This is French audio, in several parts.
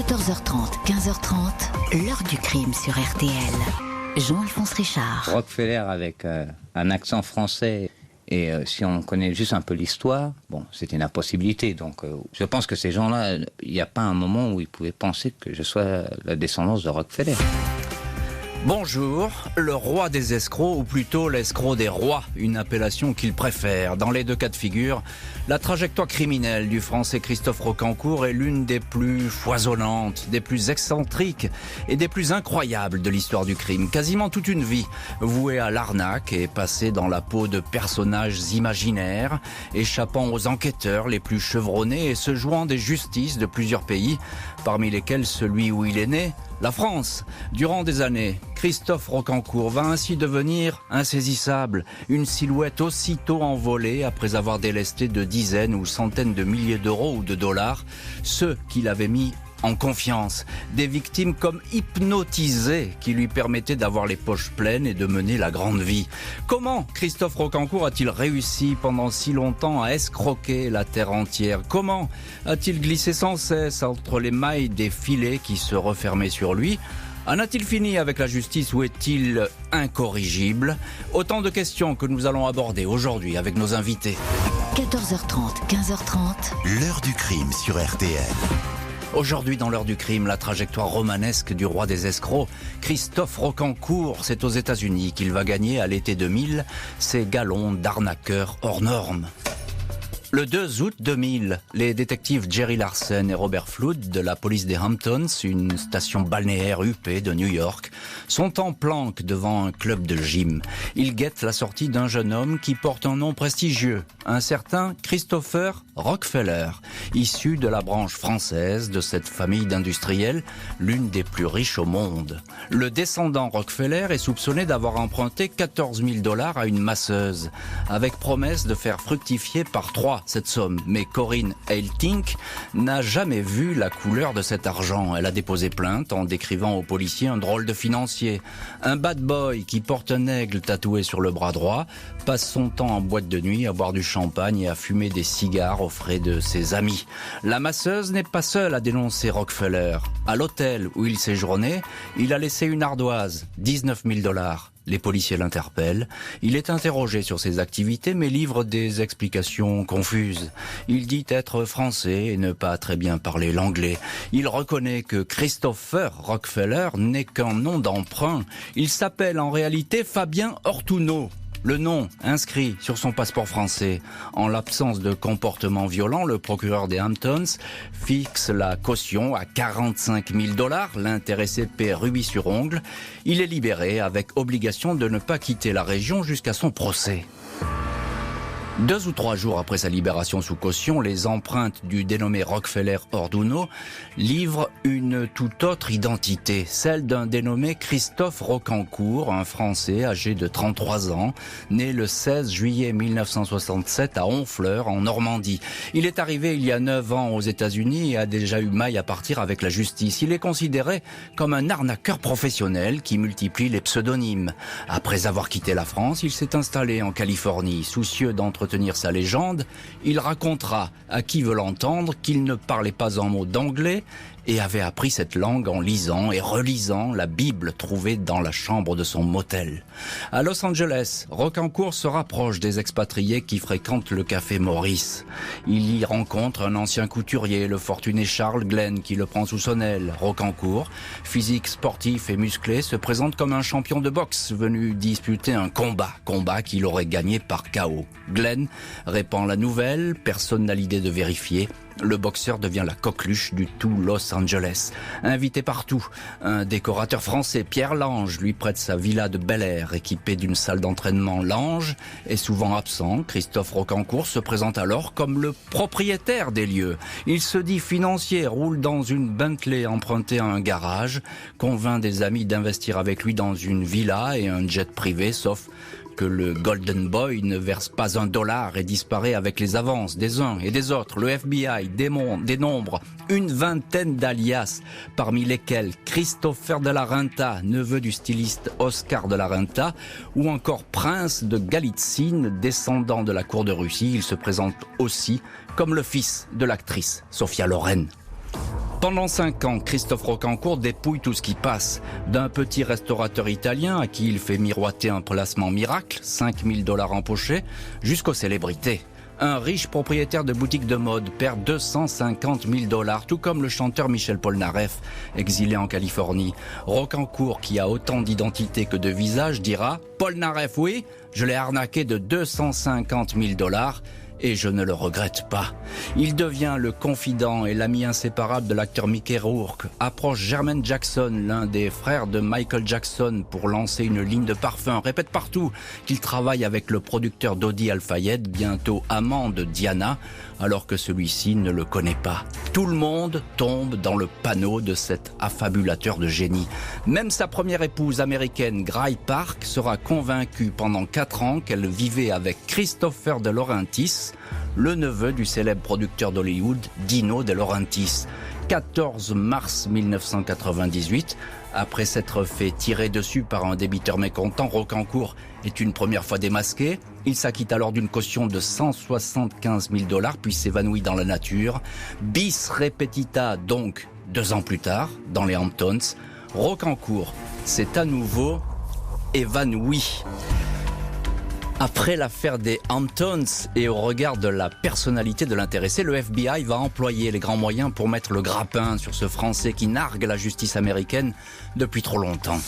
14h30, 15h30, l'heure du crime sur RTL. Jean-Alphonse Richard. Rockefeller avec un accent français. Et si on connaît juste un peu l'histoire, bon, c'était une impossibilité. Donc, je pense que ces gens-là, il n'y a pas un moment où ils pouvaient penser que je sois la descendance de Rockefeller. Bonjour, le roi des escrocs, ou plutôt l'escroc des rois, une appellation qu'il préfère. Dans les deux cas de figure, la trajectoire criminelle du français Christophe Rocancourt est l'une des plus foisonnantes, des plus excentriques et des plus incroyables de l'histoire du crime. Quasiment toute une vie vouée à l'arnaque et passée dans la peau de personnages imaginaires, échappant aux enquêteurs les plus chevronnés et se jouant des justices de plusieurs pays, parmi lesquels celui où il est né, la France. Durant des années, Christophe Rocancourt va ainsi devenir insaisissable, une silhouette aussitôt envolée après avoir délesté de dizaines ou centaines de milliers d'euros ou de dollars ceux qu'il avait mis en confiance, des victimes comme hypnotisées qui lui permettaient d'avoir les poches pleines et de mener la grande vie. Comment Christophe Rocancourt a-t-il réussi pendant si longtemps à escroquer la terre entière? Comment a-t-il glissé sans cesse entre les mailles des filets qui se refermaient sur lui? En a-t-il fini avec la justice ou est-il incorrigible? Autant de questions que nous allons aborder aujourd'hui avec nos invités. 14h30, 15h30, l'heure du crime sur RTL. Aujourd'hui, dans l'heure du crime, la trajectoire romanesque du roi des escrocs, Christophe Rocancourt. C'est aux États-Unis qu'il va gagner à l'été 2000 ses galons d'arnaqueur hors normes. Le 2 août 2000, les détectives Jerry Larsen et Robert Flood de la police des Hamptons, une station balnéaire huppée de New York, sont en planque devant un club de gym. Ils guettent la sortie d'un jeune homme qui porte un nom prestigieux, un certain Christopher Rockefeller, issu de la branche française de cette famille d'industriels, l'une des plus riches au monde. Le descendant Rockefeller est soupçonné d'avoir emprunté 14 000 $ à une masseuse, avec promesse de faire fructifier par 3 cette somme. Mais Corinne Heiltink n'a jamais vu la couleur de cet argent. Elle a déposé plainte en décrivant aux policiers un drôle de financier. Un bad boy qui porte un aigle tatoué sur le bras droit, passe son temps en boîte de nuit à boire du champagne et à fumer des cigares aux frais de ses amis. La masseuse n'est pas seule à dénoncer Rockefeller. À l'hôtel où il séjournait, il a laissé une ardoise, 19 000 $. Les policiers l'interpellent. Il est interrogé sur ses activités, mais livre des explications confuses. Il dit être français et ne pas très bien parler l'anglais. Il reconnaît que Christopher Rockefeller n'est qu'un nom d'emprunt. Il s'appelle en réalité Fabien Ortuno. Le nom inscrit sur son passeport français. En l'absence de comportement violent, le procureur des Hamptons fixe la caution à 45 000 $. L'intéressé paie rubis sur ongle. Il est libéré avec obligation de ne pas quitter la région jusqu'à son procès. 2 ou 3 jours après sa libération sous caution, les empreintes du dénommé Rockefeller Orduno livrent une toute autre identité, celle d'un dénommé Christophe Rocancourt, un Français âgé de 33 ans, né le 16 juillet 1967 à Honfleur, en Normandie. Il est arrivé il y a 9 ans aux États-Unis et a déjà eu maille à partir avec la justice. Il est considéré comme un arnaqueur professionnel qui multiplie les pseudonymes. Après avoir quitté la France, il s'est installé en Californie, soucieux d'entretenir sa légende. Il racontera à qui veut l'entendre qu'il ne parlait pas un mot d'anglais et avait appris cette langue en lisant et relisant la Bible trouvée dans la chambre de son motel. À Los Angeles, Rocancourt se rapproche des expatriés qui fréquentent le café Maurice. Il y rencontre un ancien couturier, le fortuné Charles Glenn, qui le prend sous son aile. Rocancourt, physique sportif et musclé, se présente comme un champion de boxe venu disputer un combat qu'il aurait gagné par KO. Glenn répand la nouvelle, personne n'a l'idée de vérifier. Le boxeur devient la coqueluche du tout Los Angeles. Invité partout, un décorateur français, Pierre Lange, lui prête sa villa de Bel Air, équipée d'une salle d'entraînement. Lange est souvent absent. Christophe Rocancourt se présente alors comme le propriétaire des lieux. Il se dit financier, roule dans une Bentley empruntée à un garage, convainc des amis d'investir avec lui dans une villa et un jet privé, sauf que le Golden Boy ne verse pas $1 et disparaît avec les avances des uns et des autres. Le FBI dénombre une vingtaine d'alias, parmi lesquels Christopher de la Renta, neveu du styliste Oscar de la Renta, ou encore Prince de Galitzine, descendant de la cour de Russie. Il se présente aussi comme le fils de l'actrice Sophia Loren. Pendant 5 ans, Christophe Rocancourt dépouille tout ce qui passe. D'un petit restaurateur italien à qui il fait miroiter un placement miracle, 5 000 $ empochés, jusqu'aux célébrités. Un riche propriétaire de boutique de mode perd 250 000 $, tout comme le chanteur Michel Polnareff, exilé en Californie. Rocancourt, qui a autant d'identité que de visage, dira « Polnareff, oui, je l'ai arnaqué de 250 000 $. Et je ne le regrette pas. » Il devient le confident et l'ami inséparable de l'acteur Mickey Rourke, approche Jermaine Jackson, l'un des frères de Michael Jackson, pour lancer une ligne de parfum, répète partout qu'il travaille avec le producteur Dodi Al-Fayed, bientôt amant de Diana, alors que celui-ci ne le connaît pas. Tout le monde tombe dans le panneau de cet affabulateur de génie. Même sa première épouse américaine, Grace Park, sera convaincue pendant 4 ans qu'elle vivait avec Christopher De Laurentiis, le neveu du célèbre producteur d'Hollywood, Dino De Laurentiis. 14 mars 1998, après s'être fait tirer dessus par un débiteur mécontent, Rocancourt est une première fois démasqué. Il s'acquitte alors d'une caution de 175 000 $, puis s'évanouit dans la nature. Bis repetita donc 2 ans plus tard, dans les Hamptons. Rocancourt s'est à nouveau évanoui. Après l'affaire des Hamptons et au regard de la personnalité de l'intéressé, le FBI va employer les grands moyens pour mettre le grappin sur ce Français qui nargue la justice américaine depuis trop longtemps.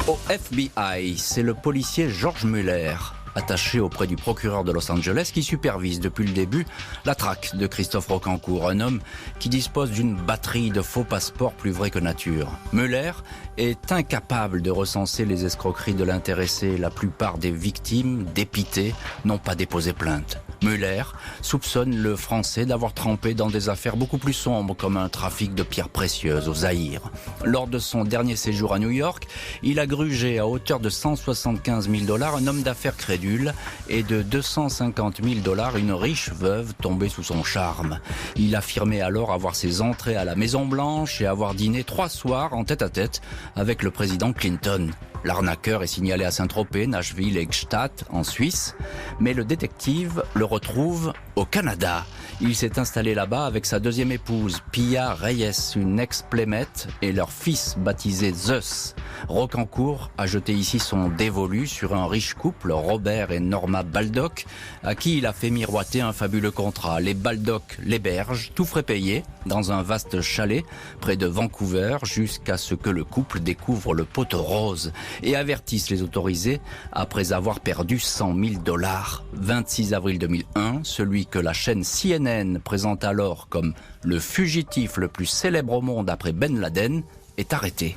Au FBI, c'est le policier George Muller, attaché auprès du procureur de Los Angeles, qui supervise depuis le début la traque de Christophe Rocancourt, un homme qui dispose d'une batterie de faux passeports plus vrai que nature. Muller est incapable de recenser les escroqueries de l'intéressé. La plupart des victimes, dépitées, n'ont pas déposé plainte. Muller soupçonne le Français d'avoir trempé dans des affaires beaucoup plus sombres, comme un trafic de pierres précieuses au Zaïre. Lors de son dernier séjour à New York, il a grugé à hauteur de 175 000 $ un homme d'affaires crédule et de 250 000 $ une riche veuve tombée sous son charme. Il affirmait alors avoir ses entrées à la Maison-Blanche et avoir dîné 3 soirs en tête-à-tête avec le président Clinton. L'arnaqueur est signalé à Saint-Tropez, Nashville et Gstaad en Suisse, mais le détective le retrouve au Canada. Il s'est installé là-bas avec sa deuxième épouse, Pia Reyes, une ex-Playmate, et leur fils baptisé Zeus. Rocancourt a jeté ici son dévolu sur un riche couple, Robert et Norma Baldock, à qui il a fait miroiter un fabuleux contrat. Les Baldock l'hébergent, tout frais payé, dans un vaste chalet près de Vancouver, jusqu'à ce que le couple découvre le poteau rose et avertissent les autorisés après avoir perdu 100 000 $. 26 avril 2001, celui que la chaîne CNN présente alors comme le fugitif le plus célèbre au monde après Ben Laden est arrêté.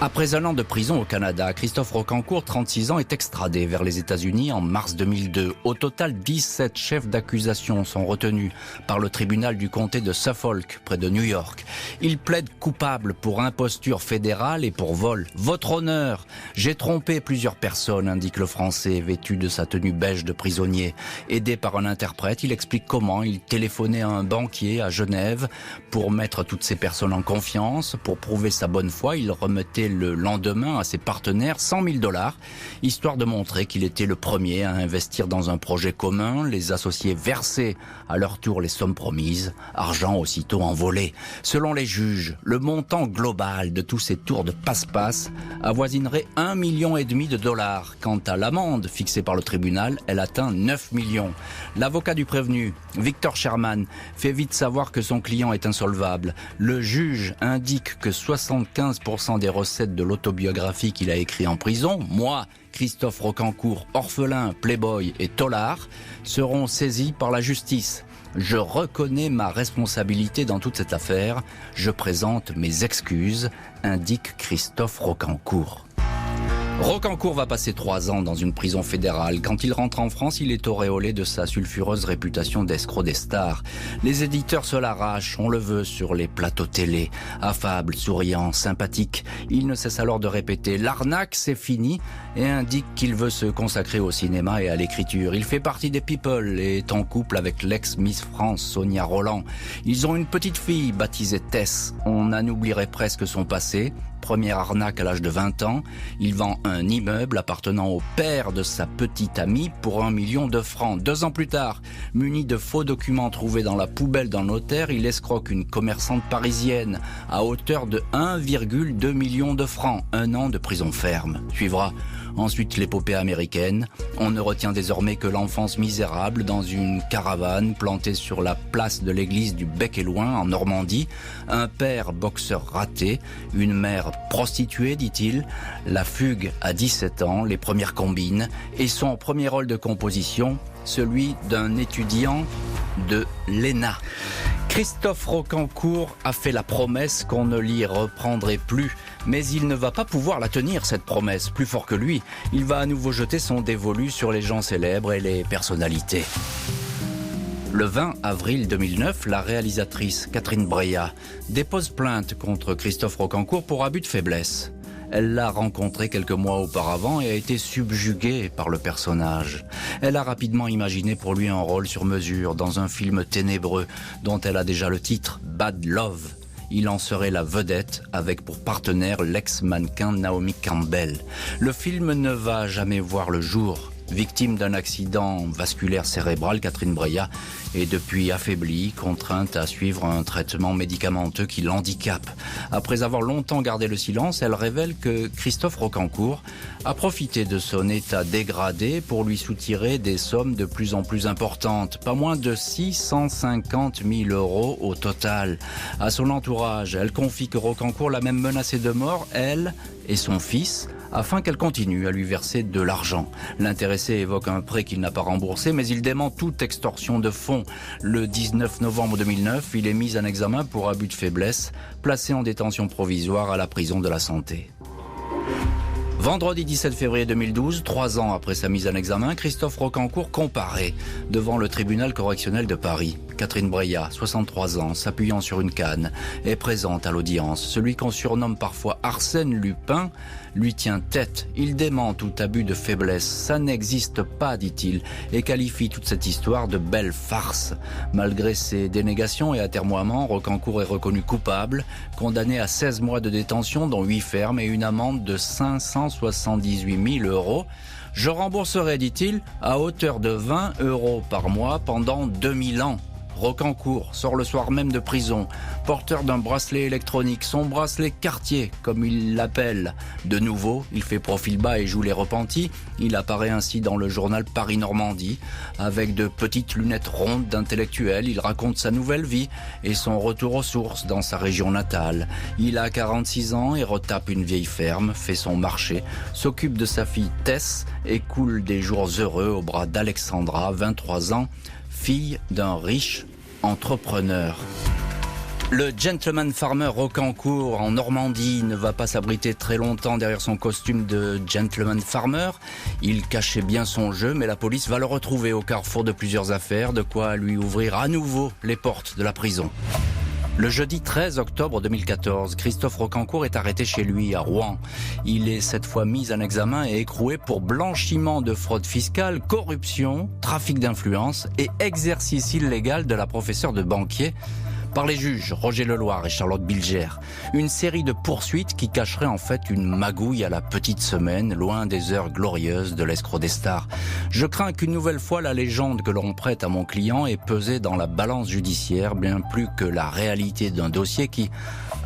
Après 1 an de prison au Canada, Christophe Rocancourt, 36 ans, est extradé vers les États-Unis en mars 2002. Au total, 17 chefs d'accusation sont retenus par le tribunal du comté de Suffolk, près de New York. Il plaide coupable pour imposture fédérale et pour vol. « Votre honneur, j'ai trompé plusieurs personnes », indique le Français, vêtu de sa tenue beige de prisonnier. Aidé par un interprète, il explique comment il téléphonait à un banquier à Genève pour mettre toutes ces personnes en confiance. Pour prouver sa bonne foi, il remettait le lendemain à ses partenaires 100 000 $, histoire de montrer qu'il était le premier à investir dans un projet commun. Les associés versaient à leur tour les sommes promises, argent aussitôt envolé. Selon les juges, le montant global de tous ces tours de passe-passe avoisinerait 1,5 million de $. Quant à l'amende fixée par le tribunal, elle atteint 9 millions. L'avocat du prévenu, Victor Sherman, fait vite savoir que son client est insolvable. Le juge indique que 75% des recettes de l'autobiographie qu'il a écrit en prison, Moi, Christophe Rocancourt, orphelin, playboy et tolard, seront saisis par la justice. Je reconnais ma responsabilité dans toute cette affaire. Je présente mes excuses, indique Christophe Rocancourt. Rocancourt va passer 3 ans dans une prison fédérale. Quand il rentre en France, il est auréolé de sa sulfureuse réputation d'escroc des stars. Les éditeurs se l'arrachent, on le veut sur les plateaux télé. Affable, souriant, sympathique, il ne cesse alors de répéter « L'arnaque, c'est fini » et indique qu'il veut se consacrer au cinéma et à l'écriture. Il fait partie des People et est en couple avec l'ex-Miss France Sonia Rolland. Ils ont une petite fille baptisée Tess. On en oublierait presque son passé. première arnaque à l'âge de 20 ans. Il vend un immeuble appartenant au père de sa petite amie pour 1 million de francs. 2 ans plus tard, muni de faux documents trouvés dans la poubelle d'un notaire, il escroque une commerçante parisienne à hauteur de 1,2 million de francs. 1 an de prison ferme. Suivra ensuite l'épopée américaine. On ne retient désormais que l'enfance misérable dans une caravane plantée sur la place de l'église du Bec-et-Loing en Normandie. Un père boxeur raté, une mère prostituée, dit-il, la fugue à 17 ans, les premières combines et son premier rôle de composition, celui d'un étudiant de l'ENA. Christophe Rocancourt a fait la promesse qu'on ne l'y reprendrait plus. Mais il ne va pas pouvoir la tenir, cette promesse. Plus fort que lui, il va à nouveau jeter son dévolu sur les gens célèbres et les personnalités. Le 20 avril 2009, la réalisatrice Catherine Breillat dépose plainte contre Christophe Rocancourt pour abus de faiblesse. Elle l'a rencontré quelques mois auparavant et a été subjuguée par le personnage. Elle a rapidement imaginé pour lui un rôle sur mesure dans un film ténébreux dont elle a déjà le titre, Bad Love. Il en serait la vedette avec pour partenaire l'ex-mannequin Naomi Campbell. Le film ne va jamais voir le jour. Victime d'un accident vasculaire cérébral, Catherine Breillat est depuis affaiblie, contrainte à suivre un traitement médicamenteux qui l'handicape. Après avoir longtemps gardé le silence, elle révèle que Christophe Rocancourt a profité de son état dégradé pour lui soutirer des sommes de plus en plus importantes, pas moins de 650 000 € au total. À son entourage, elle confie que Rocancourt l'a même menacée de mort, elle et son fils, afin qu'elle continue à lui verser de l'argent. L'intéressé évoque un prêt qu'il n'a pas remboursé, mais il dément toute extorsion de fonds. Le 19 novembre 2009, il est mis en examen pour abus de faiblesse, placé en détention provisoire à la prison de la Santé. Vendredi 17 février 2012, 3 ans après sa mise en examen, Christophe Rocancourt comparaît devant le tribunal correctionnel de Paris. Catherine Breillat, 63 ans, s'appuyant sur une canne, est présente à l'audience. Celui qu'on surnomme parfois Arsène Lupin lui tient tête. Il dément tout abus de faiblesse. Ça n'existe pas, dit-il, et qualifie toute cette histoire de belle farce. Malgré ses dénégations et atermoiements, Rocancourt est reconnu coupable, condamné à 16 mois de détention, dont 8 fermes et une amende de 578 000 €. Je rembourserai, dit-il, à hauteur de 20 € par mois pendant 2000 ans. Rocancourt sort le soir même de prison, porteur d'un bracelet électronique, son bracelet Cartier, comme il l'appelle. De nouveau, il fait profil bas et joue les repentis. Il apparaît ainsi dans le journal Paris-Normandie, avec de petites lunettes rondes d'intellectuel. Il raconte sa nouvelle vie et son retour aux sources dans sa région natale. Il a 46 ans et retape une vieille ferme, fait son marché, s'occupe de sa fille Tess et coule des jours heureux au bras d'Alexandra, 23 ans, fille d'un riche entrepreneur. Le gentleman farmer Rocancourt en Normandie ne va pas s'abriter très longtemps derrière son costume de gentleman farmer. Il cachait bien son jeu, mais la police va le retrouver au carrefour de plusieurs affaires, de quoi lui ouvrir à nouveau les portes de la prison. Le jeudi 13 octobre 2014, Christophe Rocancourt est arrêté chez lui à Rouen. Il est cette fois mis en examen et écroué pour blanchiment de fraude fiscale, corruption, trafic d'influence et exercice illégal de la professeure de banquier par les juges Roger Leloir et Charlotte Bilger. Une série de poursuites qui cacherait en fait une magouille à la petite semaine, loin des heures glorieuses de l'escroc des stars. Je crains qu'une nouvelle fois la légende que l'on prête à mon client ait pesé dans la balance judiciaire bien plus que la réalité d'un dossier qui,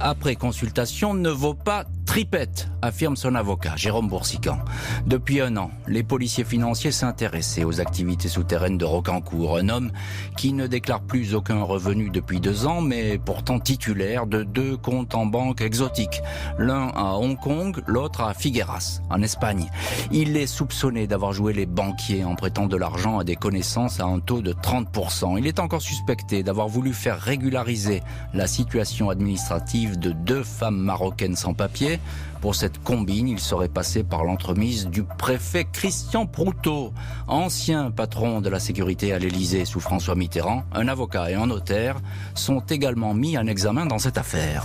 après consultation, ne vaut pas tripette, affirme son avocat, Jérôme Boursican. Depuis 1 an, les policiers financiers s'intéressaient aux activités souterraines de Rocancourt, un homme qui ne déclare plus aucun revenu depuis 2 ans, mais pourtant titulaire de 2 comptes en banque exotiques, l'un à Hong Kong, l'autre à Figueras, en Espagne. Il est soupçonné d'avoir joué les banquiers en prêtant de l'argent à des connaissances à un taux de 30%. Il est encore suspecté d'avoir voulu faire régulariser la situation administrative de 2 femmes marocaines sans papier. Pour cette combine, il serait passé par l'entremise du préfet Christian Proutot, ancien patron de la sécurité à l'Élysée sous François Mitterrand. Un avocat et un notaire sont également mis en examen dans cette affaire.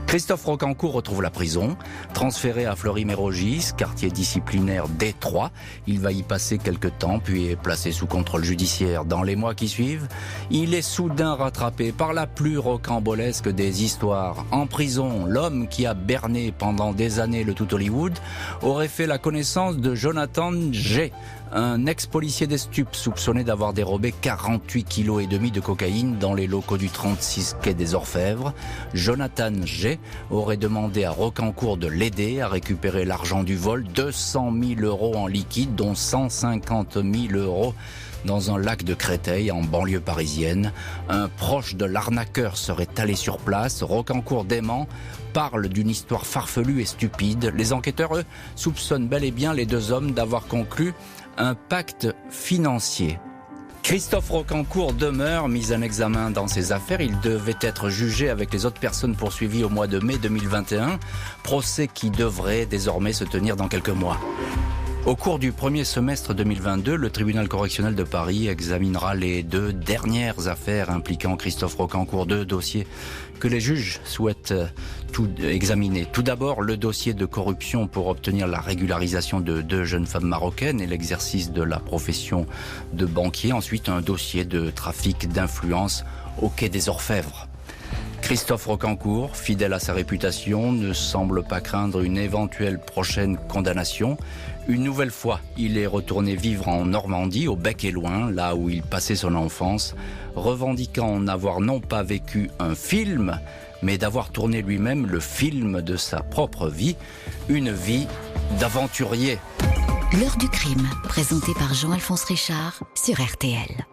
Christophe Rocancourt retrouve la prison, transféré à Fleury-Mérogis, quartier disciplinaire D3. Il va y passer quelques temps, puis est placé sous contrôle judiciaire. Dans les mois qui suivent, il est soudain rattrapé par la plus rocambolesque des histoires. En prison, l'homme qui a berné pendant des années le tout Hollywood aurait fait la connaissance de Jonathan G., un ex-policier des stupes soupçonné d'avoir dérobé 48,5 kg de cocaïne dans les locaux du 36 quai des Orfèvres. Jonathan G. aurait demandé à Rocancourt de l'aider à récupérer l'argent du vol, 200 000 € en liquide, dont 150 000 € dans un lac de Créteil, en banlieue parisienne. Un proche de l'arnaqueur serait allé sur place. Rocancourt dément, parle d'une histoire farfelue et stupide. Les enquêteurs, eux, soupçonnent bel et bien les deux hommes d'avoir conclu un pacte financier. Christophe Rocancourt demeure mis en examen dans ses affaires. Il devait être jugé avec les autres personnes poursuivies au mois de mai 2021. Procès qui devrait désormais se tenir dans quelques mois. Au cours du premier semestre 2022, le tribunal correctionnel de Paris examinera les 2 dernières affaires impliquant Christophe Rocancourt, 2 dossiers que les juges souhaitent examiner. Tout d'abord, le dossier de corruption pour obtenir la régularisation de 2 jeunes femmes marocaines et l'exercice de la profession de banquier. Ensuite, un dossier de trafic d'influence au quai des Orfèvres. Christophe Rocancourt, fidèle à sa réputation, ne semble pas craindre une éventuelle prochaine condamnation. Une nouvelle fois, il est retourné vivre en Normandie, au Bec et Loing, là où il passait son enfance, revendiquant n'avoir non pas vécu un film, mais d'avoir tourné lui-même le film de sa propre vie, une vie d'aventurier. L'heure du crime, présenté par Jean-Alphonse Richard sur RTL.